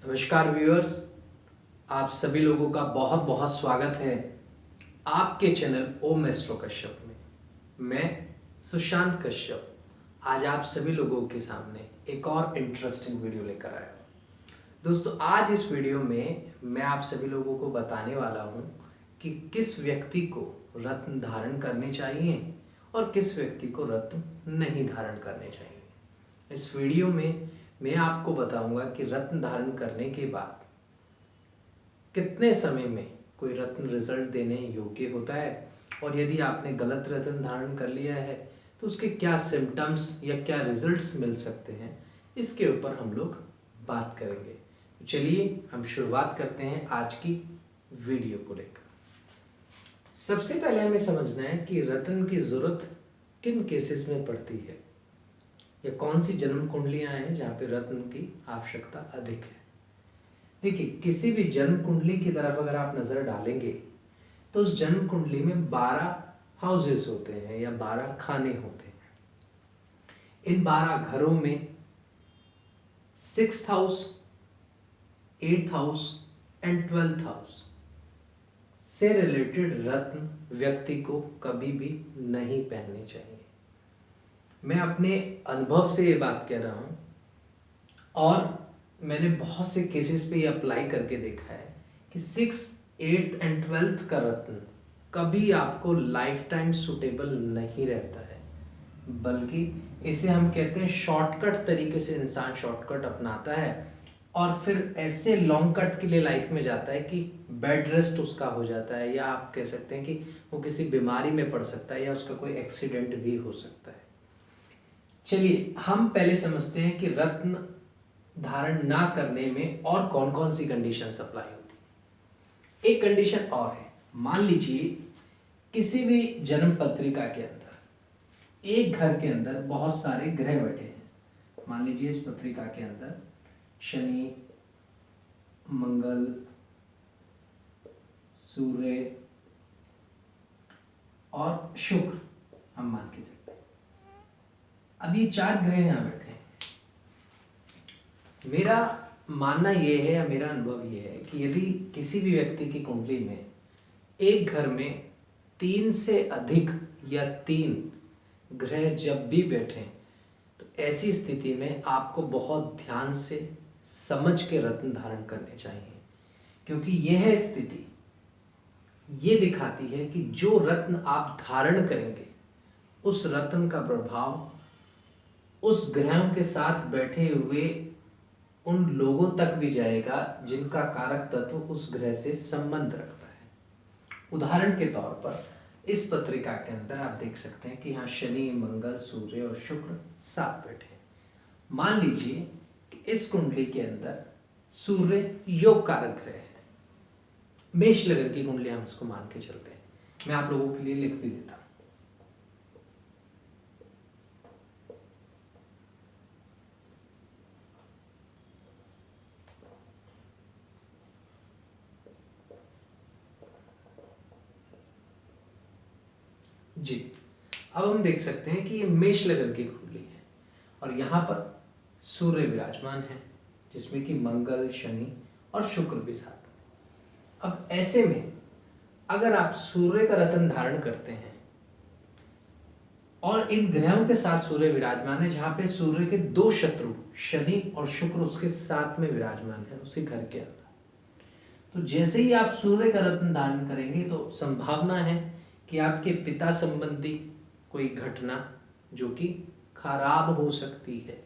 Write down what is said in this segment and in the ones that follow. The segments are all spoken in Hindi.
नमस्कार व्यूअर्स, आप सभी लोगों का बहुत बहुत स्वागत है आपके चैनल ओम एस्ट्रो कश्यप में। मैं सुशांत कश्यप आज आप सभी लोगों के सामने एक और इंटरेस्टिंग वीडियो लेकर आया हूँ। दोस्तों, आज इस वीडियो में मैं आप सभी लोगों को बताने वाला हूँ कि किस व्यक्ति को रत्न धारण करने चाहिए और किस व्यक्ति को रत्न नहीं धारण करने चाहिए। इस वीडियो में मैं आपको बताऊंगा कि रत्न धारण करने के बाद कितने समय में कोई रत्न रिजल्ट देने योग्य होता है और यदि आपने गलत रत्न धारण कर लिया है तो उसके क्या सिम्टम्स या क्या रिजल्ट्स मिल सकते हैं, इसके ऊपर हम लोग बात करेंगे। तो चलिए हम शुरुआत करते हैं आज की वीडियो को लेकर। सबसे पहले हमें समझना है कि रत्न की जरूरत किन केसेस में पड़ती है या कौन सी जन्म कुंडलियां हैं जहाँ पे रत्न की आवश्यकता अधिक है। देखिए, किसी भी जन्म कुंडली की तरफ अगर आप नजर डालेंगे तो उस जन्म कुंडली में 12 हाउसेस होते हैं या 12 खाने होते हैं। इन 12 घरों में 6th house, 8th house and 12th house से रिलेटेड रत्न व्यक्ति को कभी भी नहीं पहनने चाहिए। मैं अपने अनुभव से ये बात कह रहा हूँ और मैंने बहुत से केसेस पे ये अप्लाई करके देखा है कि 6th, 8th एंड 12th का रत्न कभी आपको लाइफ टाइम सुटेबल नहीं रहता है, बल्कि इसे हम कहते हैं शॉर्टकट तरीके से इंसान शॉर्टकट अपनाता है और फिर ऐसे लॉन्ग कट के लिए लाइफ में जाता है कि बेड रेस्ट उसका हो जाता है, या आप कह सकते हैं कि वो किसी बीमारी में पड़ सकता है या उसका कोई एक्सीडेंट भी हो सकता है। चलिए हम पहले समझते हैं कि रत्न धारण ना करने में और कौन कौन सी कंडीशन अप्लाई होती है। एक कंडीशन और है, मान लीजिए किसी भी जन्म पत्रिका के अंदर एक घर के अंदर बहुत सारे ग्रह बैठे हैं। मान लीजिए इस पत्रिका के अंदर शनि, मंगल, सूर्य और शुक्र हम मान के चलते हैं। अब ये 4 ग्रह यहां बैठे हैं। मेरा मानना यह है या मेरा अनुभव यह है कि यदि किसी भी व्यक्ति की कुंडली में एक घर में 3 से अधिक या 3 ग्रह जब भी बैठे तो ऐसी स्थिति में आपको बहुत ध्यान से समझ के रत्न धारण करने चाहिए, क्योंकि यह स्थिति ये दिखाती है कि जो रत्न आप धारण करेंगे उस रत्न का प्रभाव उस ग्रहों के साथ बैठे हुए उन लोगों तक भी जाएगा जिनका कारक तत्व उस ग्रह से संबंध रखता है। उदाहरण के तौर पर इस पत्रिका के अंदर आप देख सकते हैं कि यहाँ शनि, मंगल, सूर्य और शुक्र साथ बैठे हैं। मान लीजिए कि इस कुंडली के अंदर सूर्य योग कारक ग्रह है। मेष लगन की कुंडली हम इसको मान के चलते हैं। मैं आप लोगों के लिए लिख भी देता हूं। जी, अब हम देख सकते हैं कि ये मेष लगन की कुंडली है और यहाँ पर सूर्य विराजमान है जिसमें कि मंगल, शनि और शुक्र भी साथ में। अब ऐसे में अगर आप सूर्य का रत्न धारण करते हैं और इन ग्रहों के साथ सूर्य विराजमान है, जहां पे सूर्य के 2 शत्रु शनि और शुक्र उसके साथ में विराजमान है उसी घर के अंदर, तो जैसे ही आप सूर्य का रत्न धारण करेंगे तो संभावना है कि आपके पिता संबंधी कोई घटना जो कि खराब हो सकती है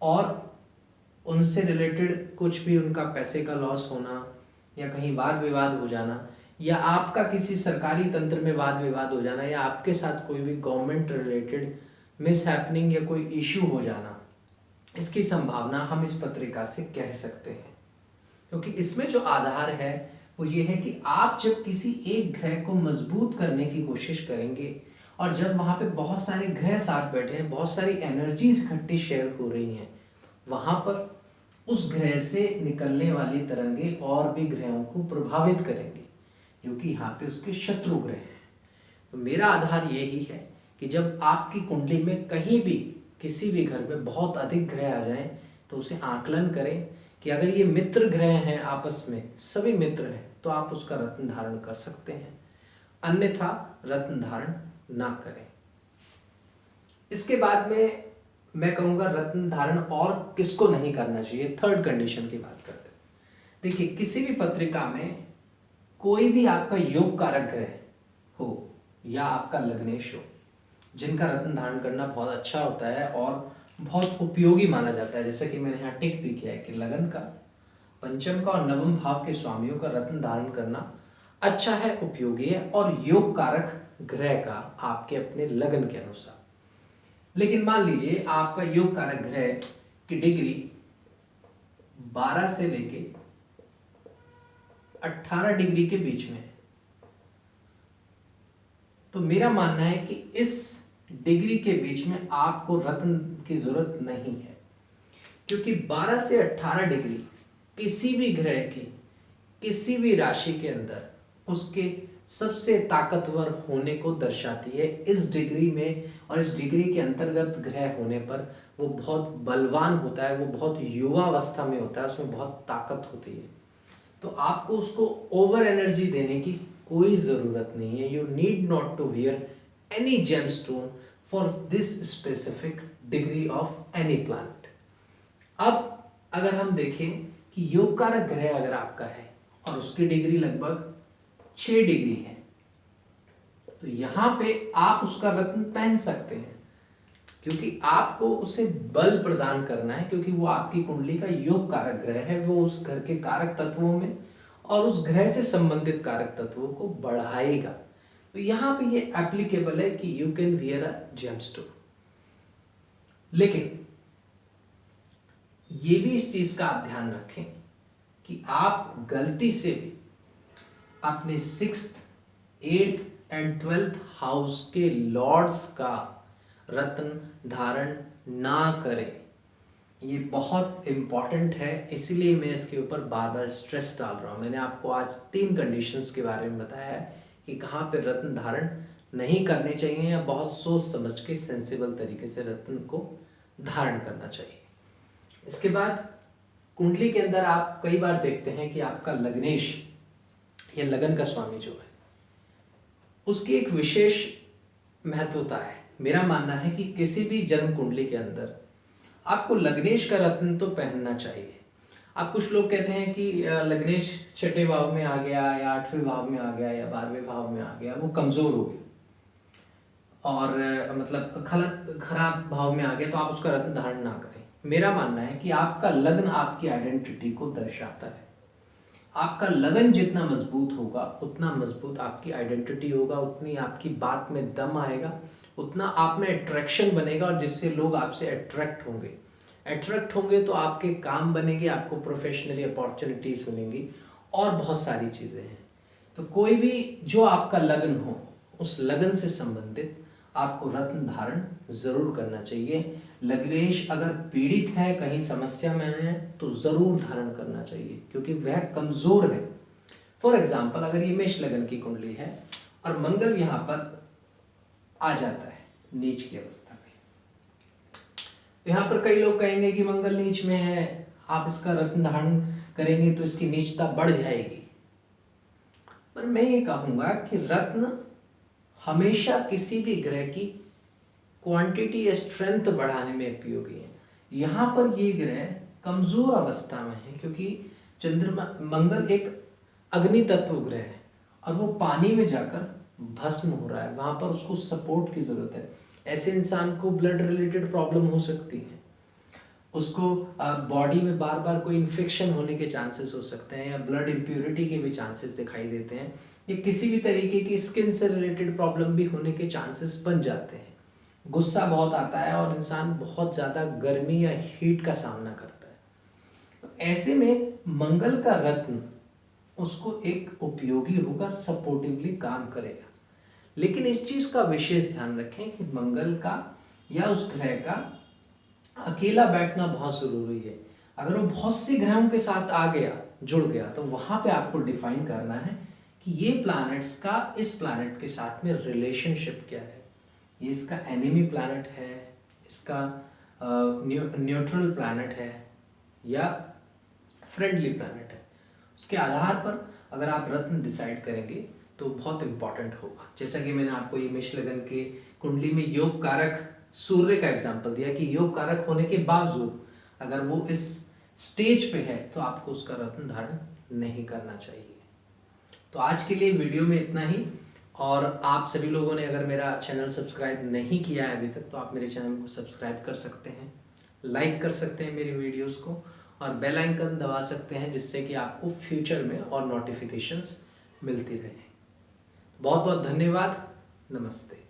और उनसे रिलेटेड कुछ भी उनका पैसे का लॉस होना या कहीं वाद विवाद हो जाना या आपका किसी सरकारी तंत्र में वाद विवाद हो जाना या आपके साथ कोई भी गवर्नमेंट रिलेटेड मिसहैपनिंग या कोई इशू हो जाना, इसकी संभावना हम इस पत्रिका से कह सकते हैं। क्योंकि इसमें जो आधार है वो ये है कि आप जब किसी एक ग्रह को मजबूत करने की कोशिश करेंगे और जब वहां पे बहुत सारे ग्रह साथ बैठे हैं, बहुत सारी एनर्जीज इकट्ठी शेयर हो रही हैं, वहां पर उस ग्रह से निकलने वाली तरंगे और भी ग्रहों को प्रभावित करेंगे जो कि यहाँ पे उसके शत्रु ग्रह हैं। तो मेरा आधार यही है कि जब आपकी कुंडली में कहीं भी किसी भी घर में बहुत अधिक ग्रह आ जाएं तो उसे आकलन करें कि अगर ये मित्र ग्रह हैं, आपस में सभी मित्र हैं, तो आप उसका रत्न धारण कर सकते हैं, अन्यथा रत्न धारण ना करें। इसके बाद में मैं कहूँगा रत्न धारण और किसको नहीं करना चाहिए। थर्ड कंडीशन की बात करते हैं। देखिए, किसी भी पत्रिका में कोई भी आपका योग कारक ग्रह हो या आपका लग्नेश हो, जिनका रत्न धारण करना बहुत अच्छा होता है और बहुत उपयोगी माना जाता है, जैसे कि मैंने यहाँ टिक भी किया है कि लगन का, पंचम का और नवम भाव के स्वामियों का रत्न धारण करना अच्छा है, उपयोगी है, और योग कारक ग्रह का आपके अपने लगन के अनुसार। लेकिन मान लीजिए आपका योग कारक ग्रह की डिग्री 12 से लेके 18 डिग्री के बीच में है, तो मेरा मानना है कि इस डिग्री के बीच में आपको रत्न की जरूरत नहीं है, क्योंकि 12 से 18 डिग्री किसी भी ग्रह की किसी भी राशि के अंदर उसके सबसे ताकतवर होने को दर्शाती है। इस डिग्री में और इस डिग्री के अंतर्गत ग्रह होने पर वो बहुत बलवान होता है, वो बहुत युवा अवस्था में होता है, उसमें बहुत ताकत होती है। तो आपको उसको ओवर एनर्जी देने की कोई ज़रूरत नहीं है। You need not to wear any gemstone for this specific degree of any planet. अब अगर हम देखें कि योग कारक ग्रह अगर आपका है और उसकी डिग्री लगभग 6 डिग्री है, तो यहां पे आप उसका रत्न पहन सकते हैं, क्योंकि आपको उसे बल प्रदान करना है, क्योंकि वो आपकी कुंडली का योग कारक ग्रह है। वो उस घर के कारक तत्वों में और उस ग्रह से संबंधित कारक तत्वों को बढ़ाएगा। तो यहां पे ये एप्लीकेबल है कि you can wear a gemstone. लेकिन ये भी इस चीज का आप ध्यान रखें कि आप गलती से भी अपने 6th, 8th and 12th house के लॉर्ड्स का रत्न धारण ना करें। ये बहुत इंपॉर्टेंट है, इसीलिए मैं इसके ऊपर बार बार स्ट्रेस डाल रहा हूँ। मैंने आपको आज 3 कंडीशंस के बारे में बताया है कि कहाँ पे रत्न धारण नहीं करने चाहिए या बहुत सोच समझ के सेंसिबल तरीके से रत्न को धारण करना चाहिए। इसके बाद कुंडली के अंदर आप कई बार देखते हैं कि आपका लग्नेश या लगन का स्वामी जो है, उसकी एक विशेष महत्वता है। मेरा मानना है कि किसी भी जन्म कुंडली के अंदर आपको लग्नेश का रत्न तो पहनना चाहिए। अब कुछ लोग कहते हैं कि लग्नेश 6ठे भाव में आ गया या 8वें भाव में आ गया या 12वें भाव में आ गया, वो कमजोर हो गया और मतलब खराब भाव में आ गया, तो आप उसका रत्न धारण ना करें। मेरा मानना है कि आपका लग्न आपकी आइडेंटिटी को दर्शाता है। आपका लगन जितना मजबूत होगा उतना मजबूत आपकी आइडेंटिटी होगा, उतनी आपकी बात में दम आएगा, उतना आप में अट्रैक्शन बनेगा और जिससे लोग आपसे अट्रैक्ट होंगे तो आपके काम बनेंगे, आपको प्रोफेशनली अपॉर्चुनिटीज मिलेंगी और बहुत सारी चीज़ें हैं। तो कोई भी जो आपका लगन हो, उस लगन से संबंधित आपको रत्न धारण जरूर करना चाहिए। लग्नेश अगर पीड़ित है, कहीं समस्या में है, तो जरूर धारण करना चाहिए, क्योंकि वह कमजोर है। फॉर एग्जाम्पल, अगर ये मेष लगन की कुंडली है और मंगल यहाँ पर आ जाता है नीच की अवस्था में, तो यहाँ पर कई लोग कहेंगे कि मंगल नीच में है, आप इसका रत्न धारण करेंगे तो इसकी नीचता बढ़ जाएगी। पर मैं ये कहूंगा कि रत्न हमेशा किसी भी ग्रह की क्वांटिटी या स्ट्रेंथ बढ़ाने में उपयोगी है। यहाँ पर ये ग्रह कमजोर अवस्था में है, क्योंकि चंद्रमा मंगल एक अग्नि तत्व ग्रह है और वो पानी में जाकर भस्म हो रहा है, वहां पर उसको सपोर्ट की जरूरत है। ऐसे इंसान को ब्लड रिलेटेड प्रॉब्लम हो सकती है, उसको बॉडी में बार बार कोई इन्फेक्शन होने के चांसेस हो सकते हैं या ब्लड इम्प्योरिटी के भी चांसेस दिखाई देते हैं, या किसी भी तरीके की स्किन से रिलेटेड प्रॉब्लम भी होने के चांसेस बन जाते हैं। गुस्सा बहुत आता है और इंसान बहुत ज़्यादा गर्मी या हीट का सामना करता है। तो ऐसे में मंगल का रत्न उसको एक उपयोगी होगा, सपोर्टिवली काम करेगा। लेकिन इस चीज़ का विशेष ध्यान रखें कि मंगल का या उस ग्रह का अकेला बैठना बहुत ज़रूरी है। अगर वो बहुत से ग्रहों के साथ आ गया, जुड़ गया, तो वहाँ पे आपको डिफाइन करना है कि ये प्लैनेट्स का इस प्लैनेट के साथ में रिलेशनशिप क्या है। ये इसका एनिमी प्लैनेट है, इसका न्यूट्रल प्लैनेट है, या फ्रेंडली प्लैनेट है, उसके आधार पर अगर आप रत्न डिसाइड करेंगे तो बहुत इंपॉर्टेंट होगा। जैसा कि मैंने आपको ये मेष लगन के कुंडली में योग कारक सूर्य का एग्जाम्पल दिया कि योग कारक होने के बावजूद अगर वो इस स्टेज पे है तो आपको उसका रत्न धारण नहीं करना चाहिए। तो आज के लिए वीडियो में इतना ही। और आप सभी लोगों ने अगर मेरा चैनल सब्सक्राइब नहीं किया है अभी तक तो आप मेरे चैनल को सब्सक्राइब कर सकते हैं, लाइक कर सकते हैं मेरी वीडियोस को, और बेल आइकन दबा सकते हैं जिससे कि आपको फ्यूचर में और नोटिफिकेशंस मिलती रहे। बहुत बहुत धन्यवाद। नमस्ते।